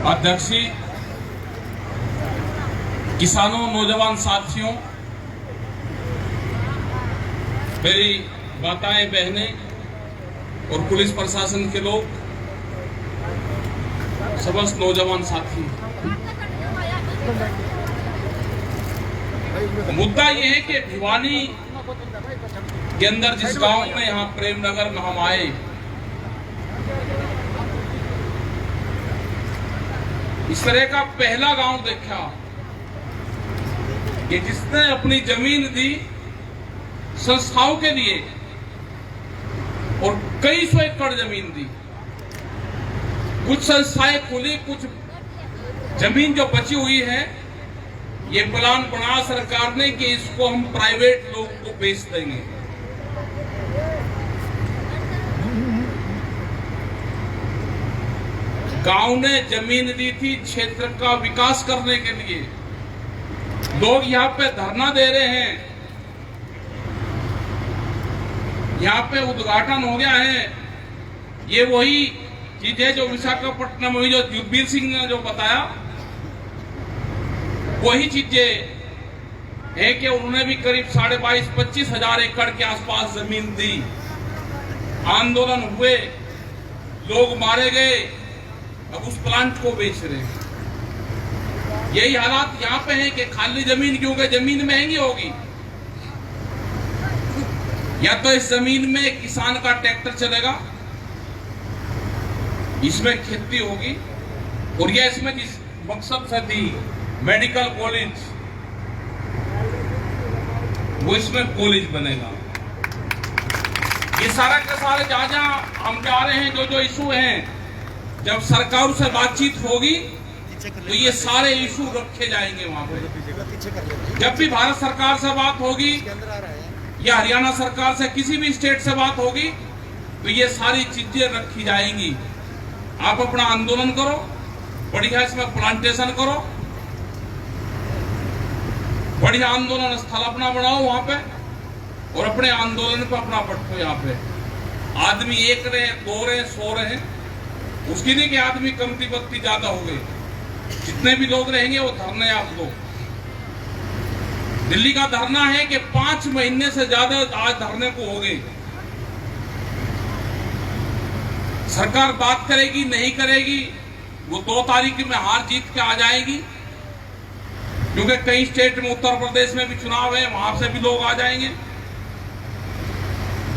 अध्यक्ष जी, किसानों, नौजवान साथियों, मेरी माताएं, बहनें और पुलिस प्रशासन के लोग, समस्त नौजवान साथी, मुद्दा ये है कि भिवानी के अंदर जिस गांव में, यहाँ प्रेमनगर में हम आए, इस तरह का पहला गांव देखा कि जिसने अपनी जमीन दी संस्थाओं के लिए और कई सौ एकड़ जमीन दी। कुछ संस्थाएं खुली, कुछ जमीन जो बची हुई है, ये प्लान बना सरकार ने कि इसको हम प्राइवेट लोगों को बेच देंगे। गांव ने जमीन दी थी क्षेत्र का विकास करने के लिए। लोग यहाँ पे धरना दे रहे हैं, यहाँ पे उद्घाटन हो गया है। ये वही चीज है जो विशाखापट्टनम में जो युद्धवीर सिंह ने जो बताया, वही चीजें है कि उन्होंने भी करीब 22,500-25 हजार एकड़ के आसपास जमीन दी। आंदोलन हुए, लोग मारे गए, अब उस प्लांट को बेच रहे हैं। यही हालात यहाँ पे है कि खाली जमीन क्योंकि जमीन महंगी होगी, या तो इस जमीन में किसान का ट्रैक्टर चलेगा, इसमें खेती होगी, और यह इसमें जिस मकसद से थी मेडिकल कॉलेज, वो इसमें कॉलेज बनेगा। ये सारा के सारे जहां हम जा रहे हैं, जो इशू हैं, जब सरकार से बातचीत होगी तो ये सारे इशू रखे जाएंगे वहां पे। जब भी भारत सरकार से बात होगी या हरियाणा सरकार से, किसी भी स्टेट से बात होगी, तो ये सारी चीजें रखी जाएंगी। आप अपना आंदोलन करो, बढ़िया इसमें प्लांटेशन करो, बढ़िया आंदोलन स्थल अपना बनाओ वहां पे, और अपने आंदोलन पे अपना बैठो। यहाँ पे आदमी एक रहे, दो रहे, 100 रहे, उसकी नहीं कि आदमी कमती बत्ती ज्यादा हो गई। जितने भी लोग रहेंगे वो धरने आप लोग। दिल्ली का धरना है कि 5 महीने से ज्यादा आज धरने को हो गए। सरकार बात करेगी नहीं करेगी, वो 2 तारीख में हार जीत के आ जाएगी, क्योंकि कई स्टेट में, उत्तर प्रदेश में भी चुनाव है, वहां से भी लोग आ जाएंगे।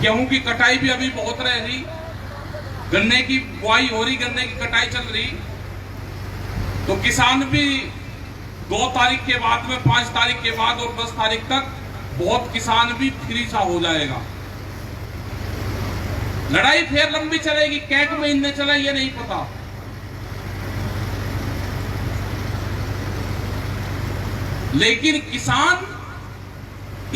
गेहूं की कटाई भी अभी बहुत रह रही, गन्ने की बुआई हो रही, गन्ने की कटाई चल रही, तो किसान भी 2 तारीख के बाद में, 5 तारीख के बाद और 10 तारीख तक बहुत किसान भी फ्री सा हो जाएगा। लड़ाई फिर लंबी चलेगी, कैक महीने चले ये नहीं पता। लेकिन किसान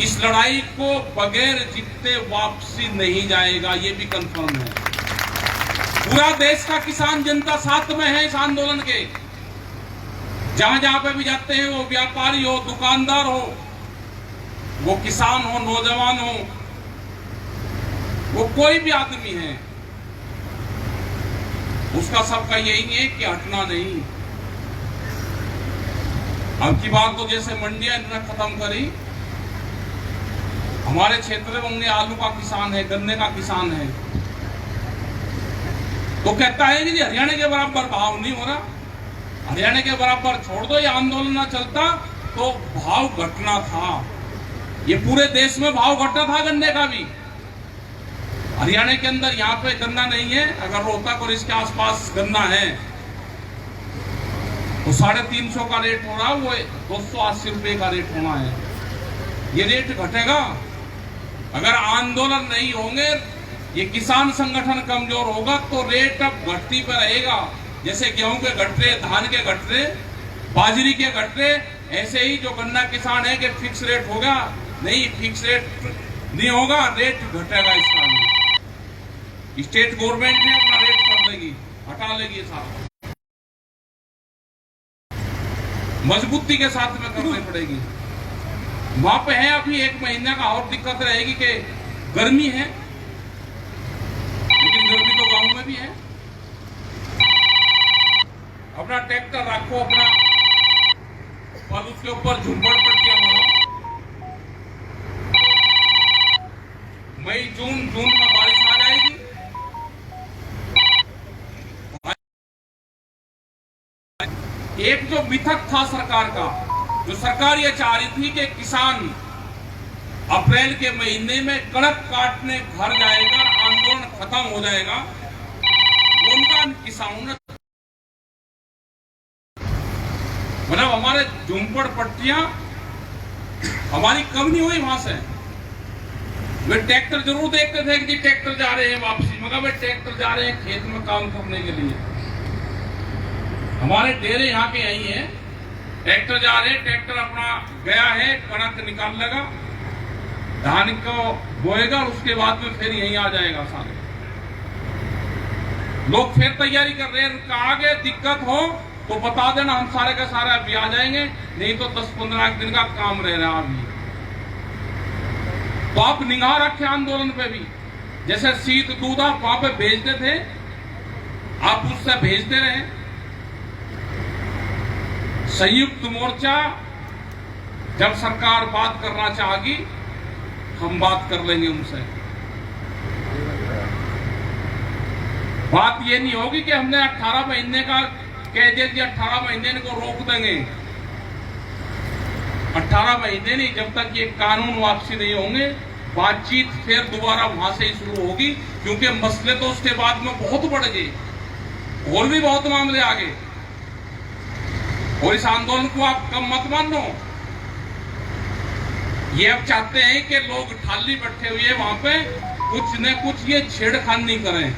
इस लड़ाई को बगैर जीते वापसी नहीं जाएगा, ये भी कंफर्म है। पूरा देश का किसान जनता साथ में है इस आंदोलन के। जहां जहां पे भी जाते हैं, वो व्यापारी हो, दुकानदार हो, वो किसान हो, नौजवान हो, वो कोई भी आदमी है, उसका सबका यही है कि हटना नहीं। अब की बात तो जैसे मंडियां इन्होंने खत्म करी, हमारे क्षेत्र में आलू का किसान है, गन्ने का किसान है, तो कहता है कि जी हरियाणा के बराबर भाव नहीं हो रहा। हरियाणा के बराबर छोड़ दो, ये आंदोलन ना चलता तो भाव घटना था। ये पूरे देश में भाव घटना था गन्ने का भी। हरियाणा के अंदर यहाँ पे गन्ना नहीं है, अगर रोहतक और इसके आसपास गन्ना है तो 350 का रेट हो रहा, वो 280 रुपए का रेट होना है। ये रेट घटेगा अगर आंदोलन नहीं होंगे, ये किसान संगठन कमजोर होगा तो रेट अब घटती पे रहेगा। जैसे गेहूं के घट रहे, धान के घट रहे, बाजरी के घट रहे, ऐसे ही जो गन्ना किसान है कि फिक्स रेट होगा, नहीं, फिक्स रेट नहीं होगा, रेट घटेगा। इसका स्टेट गवर्नमेंट ने अपना रेट कर लेगी, हटा लेगी, साथ मजबूती के साथ में करनी पड़ेगी। वहां पे है अभी 1 महीने का और दिक्कत रहेगी कि गर्मी है, लेकिन गर्मी तो गांव में भी है। अपना ट्रैक्टर रखो अपना, और उसके ऊपर झुंपड़पट्टियां बनाओ। मई जून में बारिश आ जाएगी। एक जो मिथक था सरकार का, जो सरकार ये चाह रही थी कि किसान अप्रैल के महीने में कड़क काटने घर जाएगा, आंदोलन खत्म हो जाएगा, उनका किसानों ने मतलब हमारे झुंपड़पट्टियां हमारी कम नहीं हुई वहां से। वे ट्रैक्टर जरूर देखते थे कि ट्रैक्टर जा रहे हैं वापसी, मगर वे ट्रैक्टर जा रहे हैं खेत में काम करने के लिए। हमारे डेरे यहाँ के यही हैं, ट्रैक्टर जा रहे हैं, ट्रैक्टर अपना गया है, कणक निकाल लेगा, धान को बोएगा और उसके बाद में फिर यहीं आ जाएगा। सारे लोग फिर तैयारी कर रहे हैं, आगे दिक्कत हो तो बता देना, हम सारे का सारे अभी आ जाएंगे, नहीं तो 10-15 दिन का काम रह रहा अभी। तो आप निगाह रखे आंदोलन पे भी, जैसे शीत दूध आप वहां पे भेजते थे, आप उससे भेजते रहे। संयुक्त मोर्चा जब सरकार बात करना चाहेगी, हम बात कर लेंगे उनसे। बात ये नहीं होगी कि हमने 18 महीने का कह दिया कि 18 महीने को रोक देंगे। 18 महीने नहीं, जब तक ये कानून वापसी नहीं होंगे, बातचीत फिर दोबारा वहां से ही शुरू होगी, क्योंकि मसले तो उसके बाद में बहुत बढ़ गए, और भी बहुत मामले आ गए। और इस आंदोलन को आप कम मत मानो। ये अब चाहते हैं कि लोग ठाली बैठे हुए वहां पे कुछ न कुछ ये छेड़खानी करें,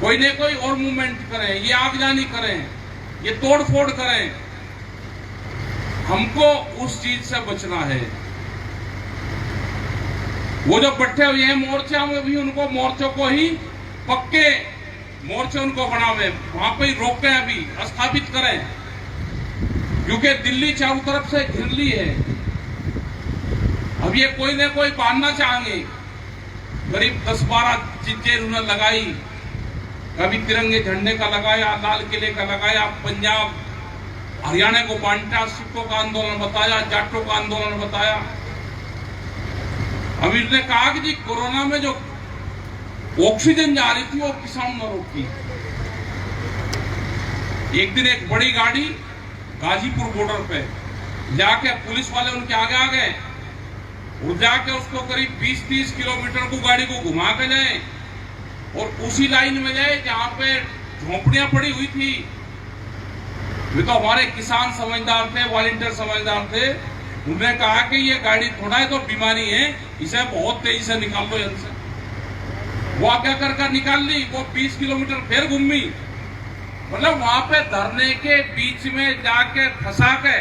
कोई न कोई और मूवमेंट करें, ये आगजनी करें, ये तोड़फोड़ करें। हमको उस चीज से बचना है। वो जो बैठे हुए हैं मोर्चा में भी, उनको मोर्चों को ही पक्के मोर्चे उनको बनावे, वहां पे ही रोकें, अभी स्थापित करें, क्योंकि दिल्ली चारों तरफ से घिर ली है। अब ये कोई न कोई बांधना चाहेंगे। करीब 10-12 चीजें उन्होंने लगाई, कभी तिरंगे झंडे का लगाया, लाल किले का लगाया, पंजाब हरियाणा को बांटा, सिखों का आंदोलन बताया, जाटों का आंदोलन बताया। अभी उसने कहा कि जी कोरोना में जो ऑक्सीजन जा रही थी वो किसान ने रोकी। एक दिन एक बड़ी गाड़ी गाजीपुर बॉर्डर पे जाके पुलिस वाले उनके आगे आ गए और जाके उसको करीब 20-30 किलोमीटर को गाड़ी को घुमा के जाए और उसी लाइन में जाए जहां पे झोपड़ियां पड़ी हुई थी। वे तो हमारे किसान समझदार थे, वॉलंटियर समझदार थे। उन्होंने कहा कि ये गाड़ी थोड़ा है तो बीमारी है, इसे बहुत तेजी से निकाल लो यहाँ से। वो क्या कर निकाल ली, वो 20 किलोमीटर फिर घूमी, मतलब वहां पे धरने के बीच में जाके फंसा के,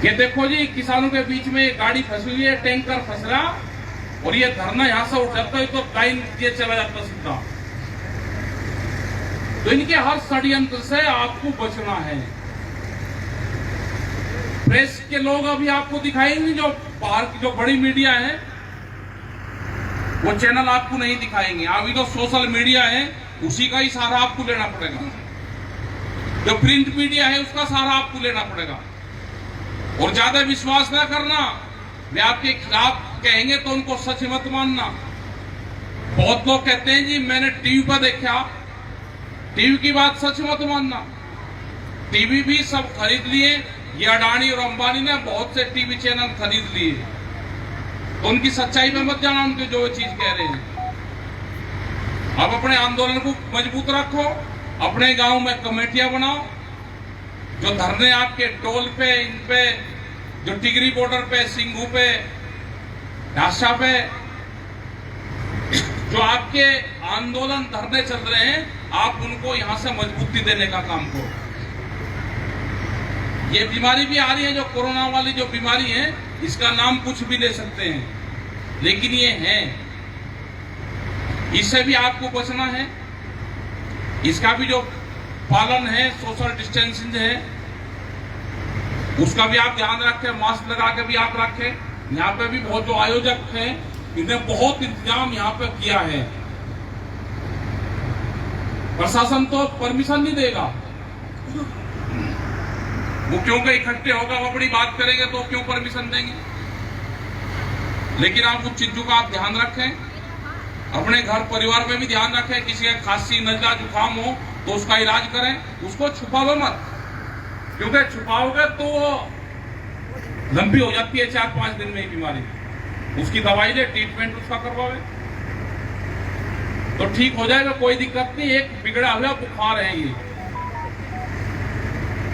ये देखो जी किसानों के बीच में गाड़ी फंसी हुई है, टैंकर फंस रहा, और ये धरना यहां से उठ जाता है तो लाइन ये चला जाता सीधा। तो इनके हर षड्यंत्र से आपको बचना है। प्रेस के लोग अभी आपको दिखाएंगे, जो बाहर की जो बड़ी मीडिया है वो चैनल आपको नहीं दिखाएंगे। अभी तो सोशल मीडिया है, उसी का ही सहारा आपको लेना पड़ेगा। जो प्रिंट मीडिया है उसका सहारा आपको लेना पड़ेगा। और ज्यादा विश्वास ना करना, वे आपके खिलाफ कहेंगे तो उनको सच मत मानना। बहुत लोग कहते हैं जी मैंने टीवी पर देखा, टीवी की बात सच मत मानना। टीवी भी सब खरीद लिए, ये अडानी और अंबानी ने बहुत से टीवी चैनल खरीद लिए, तो उनकी सच्चाई में मत जाना, उनके जो चीज कह रहे हैं। अब अपने आंदोलन को मजबूत रखो, अपने गांव में कमेटियां बनाओ, जो धरने आपके टोल पे, इन पे, जो टिगरी बॉर्डर पे, सिंगू पे, ढासा पे, जो आपके आंदोलन धरने चल रहे हैं, आप उनको यहां से मजबूती देने का काम करो। ये बीमारी भी आ रही है, जो कोरोना वाली जो बीमारी है, इसका नाम कुछ भी ले सकते हैं, लेकिन ये है, इससे भी आपको बचना है। इसका भी जो पालन है, सोशल डिस्टेंसिंग है, उसका भी आप ध्यान रखें, मास्क लगा के भी आप रखें। यहाँ पे भी बहुत जो आयोजक हैं, इन्हें बहुत इंतजाम यहाँ पे किया है। प्रशासन तो परमिशन नहीं देगा। वो क्यों के इकट्ठे होगा, वो बड़ी बात करेंगे तो क्यों परमिशन देंगे। लेकिन आप उस चीजों का आप ध्यान रखें, अपने घर परिवार में भी ध्यान रखें। किसी का खांसी नजला जुकाम हो तो उसका इलाज करें, उसको छुपाओ मत, क्योंकि छुपाओगे तो लंबी हो जाती है 4-5 दिन में ही बीमारी। उसकी दवाई दे, ट्रीटमेंट उसका करवावे तो ठीक हो जाएगा, कोई दिक्कत नहीं। एक बिगड़ा हुआ बुखार है ये।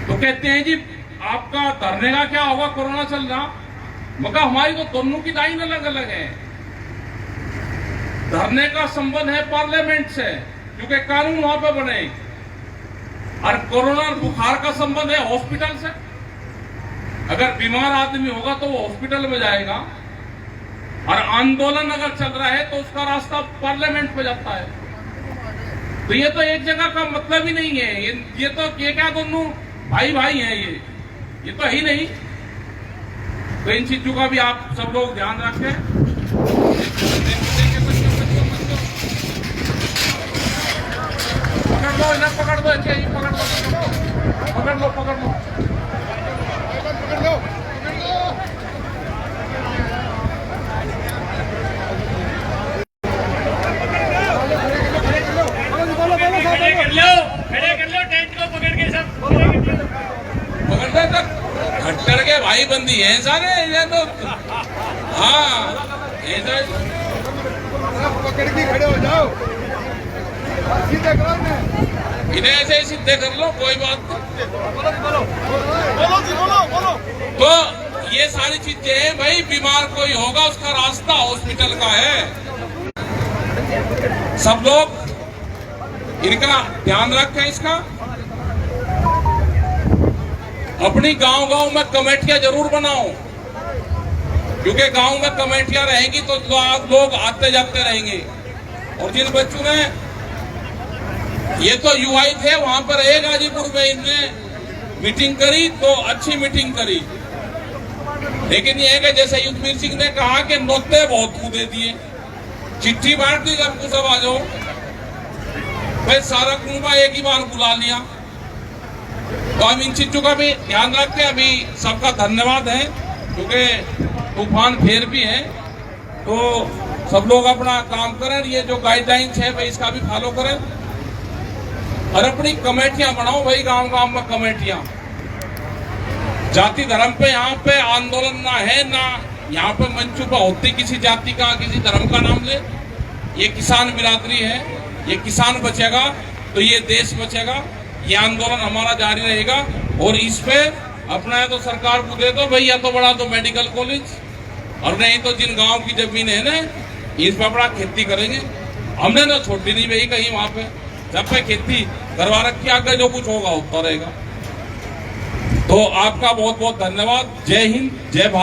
तो कहते हैं जी आपका धरने का क्या होगा, कोरोना चल रहा। मगर हमारी तो दोनों की लाइन अलग अलग है। धरने का संबंध है पार्लियामेंट से, क्योंकि कानून वहां पे बने, और कोरोना बुखार का संबंध है हॉस्पिटल से। अगर बीमार आदमी होगा तो वो हॉस्पिटल में जाएगा, और आंदोलन अगर चल रहा है तो उसका रास्ता पार्लियामेंट पे जाता है। तो ये तो एक जगह का मतलब ही नहीं है। ये तो क्या दोनों भाई भाई हैं, ये तो ही नहीं। तो इन चीजों का भी आप सब लोग ध्यान रखें। पकड़ लो इन्हें, पकड़ दो, अच्छा ये पकड़ लो, पकड़ लो, पकड़ लो, पकड़ लो। खट्टर के भाई बंदी हैं सारे ये तो। हाँ ऐसा पकड़ के खड़े हो जाओ, सीधे करो इन्हें, ऐसे ही सीधे कर लो, कोई बात नहीं। बोलो। तो ये सारी चीजें हैं भाई। बीमार कोई होगा उसका रास्ता हॉस्पिटल का है। सब लोग इनका ध्यान रखें। इसका अपनी गांव-गांव में कमेटियां जरूर बनाओ, क्योंकि गांव में कमेटियां रहेंगी तो लोग आते जाते रहेंगे। और जिन बच्चों ने ये तो युवाई थे, वहां पर एक गाजीपुर में इनने मीटिंग करी तो अच्छी मीटिंग करी। लेकिन ये है कि जैसे युद्धवीर सिंह ने कहा कि नोते बहुत को दे दिए, चिट्ठी बांट दी सबको, सब आ जाओ भाई, सारा कुंबा एक ही बार बुला लिया। तो हम इन चीजों का भी ध्यान रखें। अभी सबका धन्यवाद है, क्योंकि तूफान फेर भी है। तो सब लोग अपना काम करें, ये जो गाइडलाइंस है भाई इसका भी फॉलो करें, और अपनी कमेटियां बनाओ भाई। गांव-गांव में कमेटियां, जाति धर्म पे यहाँ पे आंदोलन ना है, ना यहाँ पे मंचूपा होती किसी जाति का किसी धर्म का नाम ले। ये किसान बिरादरी है, ये किसान बचेगा तो ये देश बचेगा। ये आंदोलन हमारा जारी रहेगा। और इस पे अपना है तो सरकार को दे दो भाई, या तो बढ़ा दो मेडिकल कॉलेज, और नहीं तो जिन गांव की जमीन है ना इस पर बड़ा खेती करेंगे। हमने ना छोड़ी नहीं भाई कहीं, वहां पे जब पे खेती करवा रखी, आगे जो कुछ होगा होता रहेगा। तो आपका बहुत बहुत धन्यवाद। जय हिंद, जय भारत।